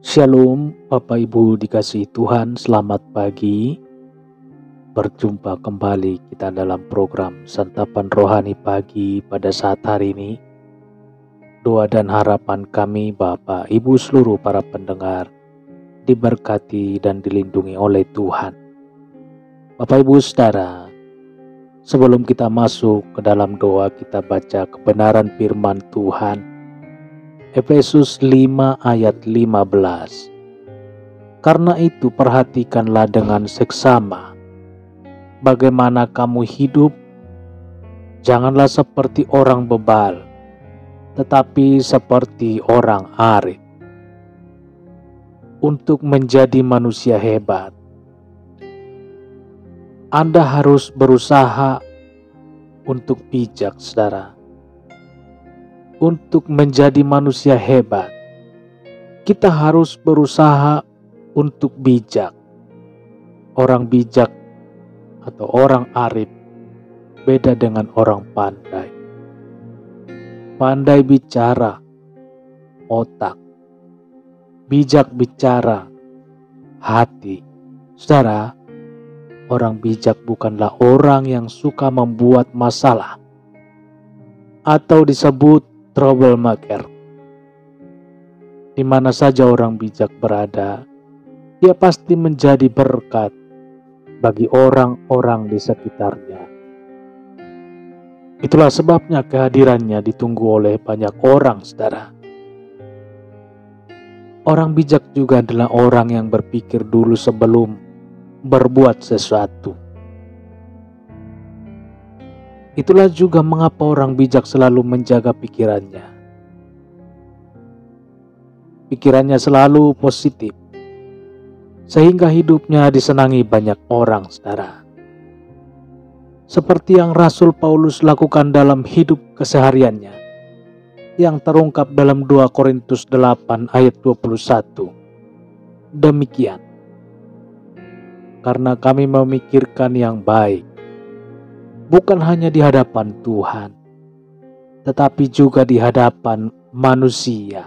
Shalom, Bapak Ibu dikasihi Tuhan, selamat pagi. Berjumpa kembali kita dalam program Santapan Rohani Pagi pada saat hari ini. Doa dan harapan kami Bapak Ibu seluruh para pendengar diberkati dan dilindungi oleh Tuhan. Bapak Ibu Saudara, sebelum kita masuk ke dalam doa, kita baca kebenaran firman Tuhan. Efesus 5 ayat 15. Karena itu perhatikanlah dengan seksama bagaimana kamu hidup. Janganlah seperti orang bebal, tetapi seperti orang arif. Untuk menjadi manusia hebat, Anda harus berusaha untuk bijak, saudara. Untuk menjadi manusia hebat, kita harus berusaha untuk bijak. Orang bijak atau orang arif beda dengan orang pandai. Pandai bicara otak, bijak bicara hati. Saudara, orang bijak bukanlah orang yang suka membuat masalah atau disebut troublemaker. Di mana saja orang bijak berada, dia pasti menjadi berkat bagi orang-orang di sekitarnya. Itulah sebabnya kehadirannya ditunggu oleh banyak orang, saudara. Orang bijak juga adalah orang yang berpikir dulu sebelum berbuat sesuatu. Itulah juga mengapa orang bijak selalu menjaga pikirannya. Pikirannya selalu positif, sehingga hidupnya disenangi banyak orang, saudara. Seperti yang Rasul Paulus lakukan dalam hidup kesehariannya, yang terungkap dalam 2 Korintus 8 ayat 21. Demikian, karena kami memikirkan yang baik, bukan hanya di hadapan Tuhan, tetapi juga di hadapan manusia.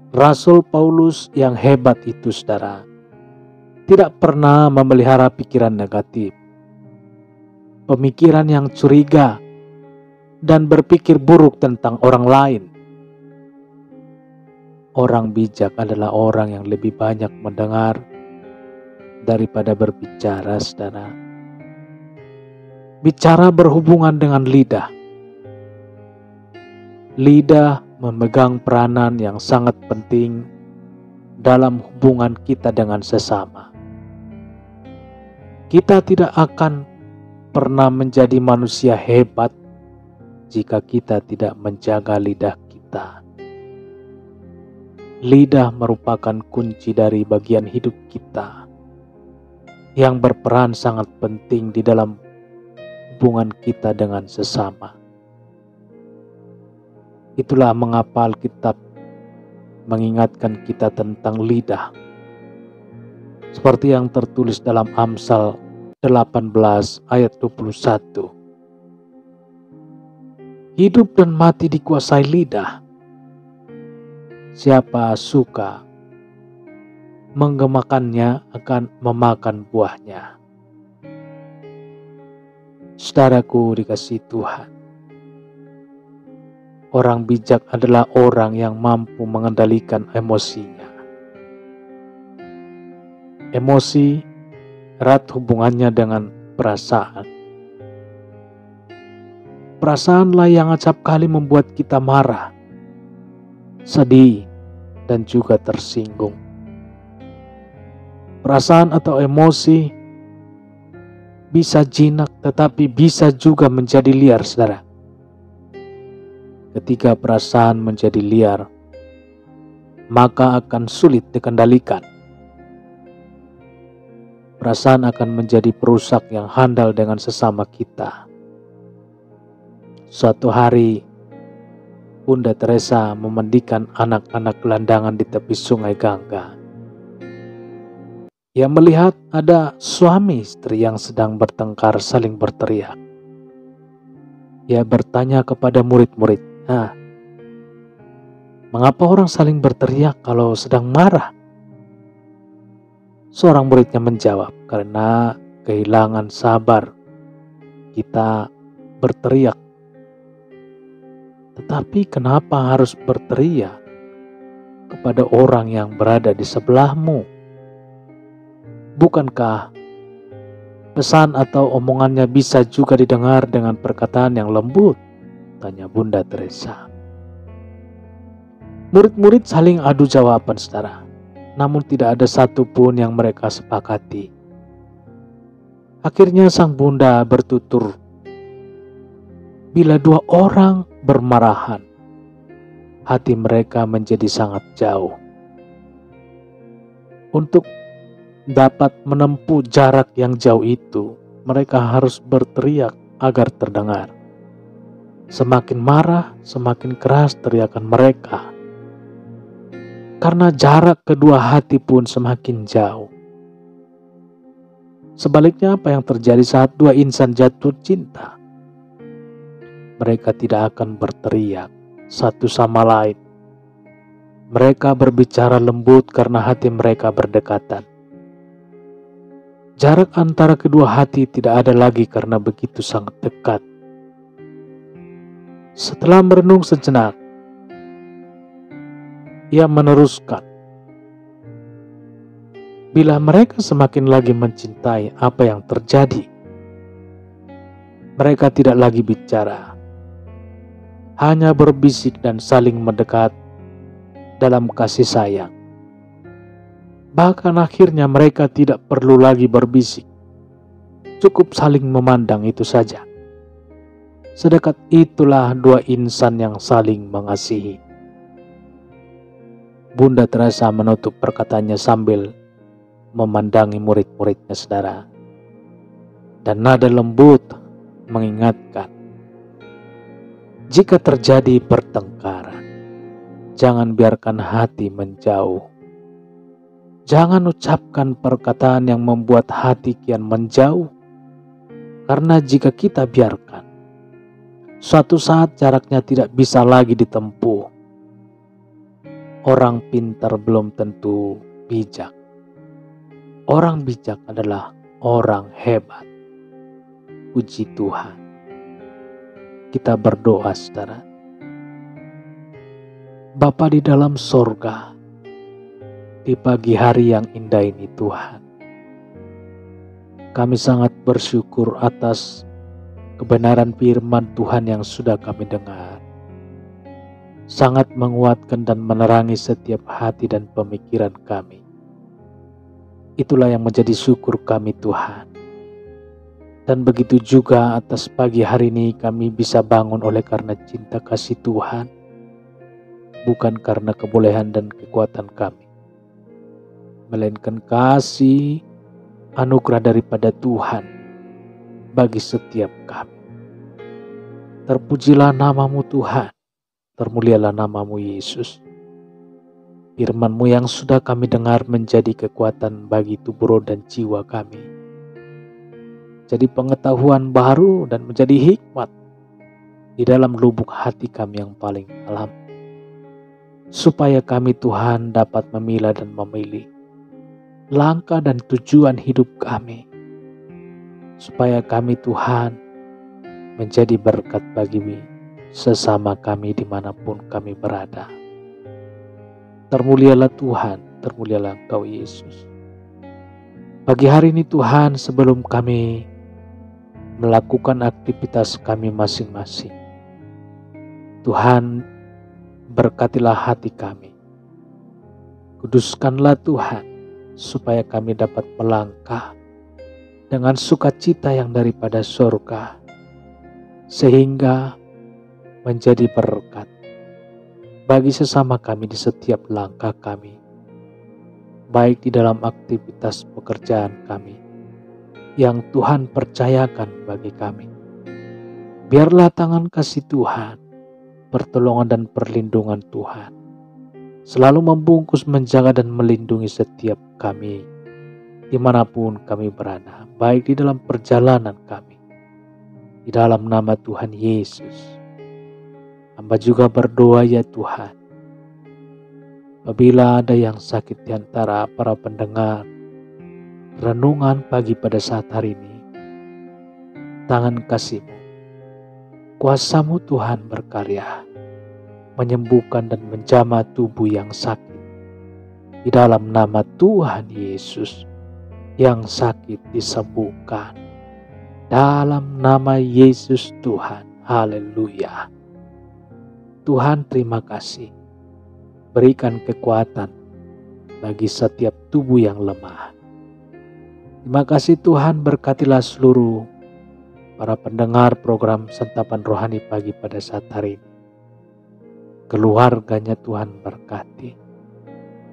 Rasul Paulus yang hebat itu, saudara, tidak pernah memelihara pikiran negatif, pemikiran yang curiga, dan berpikir buruk tentang orang lain. Orang bijak adalah orang yang lebih banyak mendengar daripada berbicara, saudara. Bicara berhubungan dengan lidah. Lidah memegang peranan yang sangat penting dalam hubungan kita dengan sesama. Kita tidak akan pernah menjadi manusia hebat jika kita tidak menjaga lidah kita. Lidah merupakan kunci dari bagian hidup kita yang berperan sangat penting di dalam hubungan kita dengan sesama. Itulah mengapa Alkitab mengingatkan kita tentang lidah. Seperti yang tertulis dalam Amsal 18 ayat 21. Hidup dan mati dikuasai lidah. Siapa suka menggemakannya akan memakan buahnya. Saudaraku dikasihi Tuhan, orang bijak adalah orang yang mampu mengendalikan emosinya. Emosi erat hubungannya dengan perasaan. Perasaanlah yang acap kali membuat kita marah, sedih, dan juga tersinggung. Perasaan atau emosi bisa jinak tetapi bisa juga menjadi liar, saudara. Ketika perasaan menjadi liar, maka akan sulit dikendalikan. Perasaan akan menjadi perusak yang handal dengan sesama kita. Suatu hari, Bunda Teresa memandikan anak-anak gelandangan di tepi sungai Gangga. Ia melihat ada suami istri yang sedang bertengkar saling berteriak. Ia bertanya kepada murid-murid, Mengapa orang saling berteriak kalau sedang marah? Seorang muridnya menjawab, karena kehilangan sabar kita berteriak. Tetapi kenapa harus berteriak kepada orang yang berada di sebelahmu? Bukankah pesan atau omongannya bisa juga didengar dengan perkataan yang lembut? Tanya Bunda Teresa. Murid-murid saling adu jawaban, saudara. Namun tidak ada satupun yang mereka sepakati. Akhirnya sang Bunda bertutur, bila dua orang bermarahan, hati mereka menjadi sangat jauh. Untuk dapat menempuh jarak yang jauh itu, mereka harus berteriak agar terdengar. Semakin marah, semakin keras teriakan mereka. Karena jarak kedua hati pun semakin jauh. Sebaliknya, apa yang terjadi saat dua insan jatuh cinta? Mereka tidak akan berteriak satu sama lain. Mereka berbicara lembut karena hati mereka berdekatan. Jarak antara kedua hati tidak ada lagi karena begitu sangat dekat. Setelah merenung sejenak, ia meneruskan, bila mereka semakin lagi mencintai, apa yang terjadi? Mereka tidak lagi bicara, hanya berbisik dan saling mendekat dalam kasih sayang. Bahkan akhirnya mereka tidak perlu lagi berbisik, cukup saling memandang itu saja. Sedekat itulah dua insan yang saling mengasihi. Bunda Teresa menutup perkataannya sambil memandangi murid-muridnya, saudara. Dan nada lembut mengingatkan, jika terjadi pertengkaran, jangan biarkan hati menjauh. Jangan ucapkan perkataan yang membuat hati kian menjauh. Karena jika kita biarkan, suatu saat jaraknya tidak bisa lagi ditempuh. Orang pintar belum tentu bijak. Orang bijak adalah orang hebat. Puji Tuhan. Kita berdoa, saudara. Bapa di dalam sorga, di pagi hari yang indah ini Tuhan, kami sangat bersyukur atas kebenaran firman Tuhan yang sudah kami dengar. Sangat menguatkan dan menerangi setiap hati dan pemikiran kami. Itulah yang menjadi syukur kami Tuhan. Dan begitu juga atas pagi hari ini kami bisa bangun oleh karena cinta kasih Tuhan, bukan karena kebolehan dan kekuatan kami, melainkan kasih anugerah daripada Tuhan bagi setiap kami. Terpujilah namamu Tuhan. Termulialah namamu Yesus. Firman-Mu yang sudah kami dengar menjadi kekuatan bagi tubuh roh dan jiwa kami. Jadi pengetahuan baru dan menjadi hikmat di dalam lubuk hati kami yang paling dalam. Supaya kami Tuhan dapat memilah dan memilih langkah dan tujuan hidup kami. Supaya kami Tuhan menjadi berkat bagi sesama kami dimanapun kami berada. Termulialah Tuhan, termulialah Engkau Yesus. Pagi hari ini Tuhan, sebelum kami melakukan aktivitas kami masing-masing, Tuhan berkatilah hati kami. Kuduskanlah Tuhan, supaya kami dapat melangkah dengan sukacita yang daripada surga, sehingga menjadi berkat bagi sesama kami di setiap langkah kami, baik di dalam aktivitas pekerjaan kami yang Tuhan percayakan bagi kami. Biarlah tangan kasih Tuhan, pertolongan dan perlindungan Tuhan selalu membungkus, menjaga dan melindungi setiap kami dimanapun kami berada, baik di dalam perjalanan kami. Di dalam nama Tuhan Yesus, hamba juga berdoa ya Tuhan, Apabila ada yang sakit di antara para pendengar renungan pagi pada saat hari ini, tangan kasih-Mu, kuasa-Mu Tuhan berkarya, menyembuhkan dan menjamah tubuh yang sakit. Di dalam nama Tuhan Yesus, yang sakit disembuhkan. Dalam nama Yesus Tuhan, haleluya. Tuhan terima kasih, berikan kekuatan bagi setiap tubuh yang lemah. Terima kasih Tuhan, berkatilah seluruh para pendengar program Santapan Rohani Pagi pada saat hari ini. Keluarganya Tuhan berkati,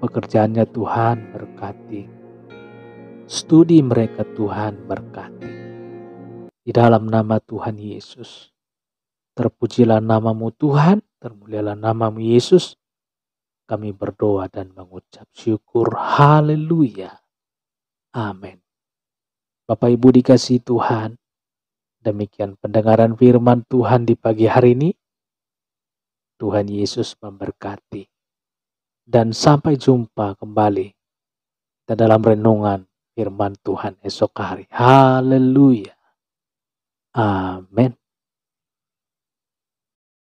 pekerjaannya Tuhan berkati, studi mereka Tuhan berkati. Di dalam nama Tuhan Yesus, terpujilah namamu Tuhan, termulialah namamu Yesus. Kami berdoa dan mengucap syukur, haleluya, amin. Bapak Ibu dikasihi Tuhan, demikian pendengaran firman Tuhan di pagi hari ini. Tuhan Yesus memberkati. Dan sampai jumpa kembali dalam renungan firman Tuhan esok hari. Haleluya. Amin.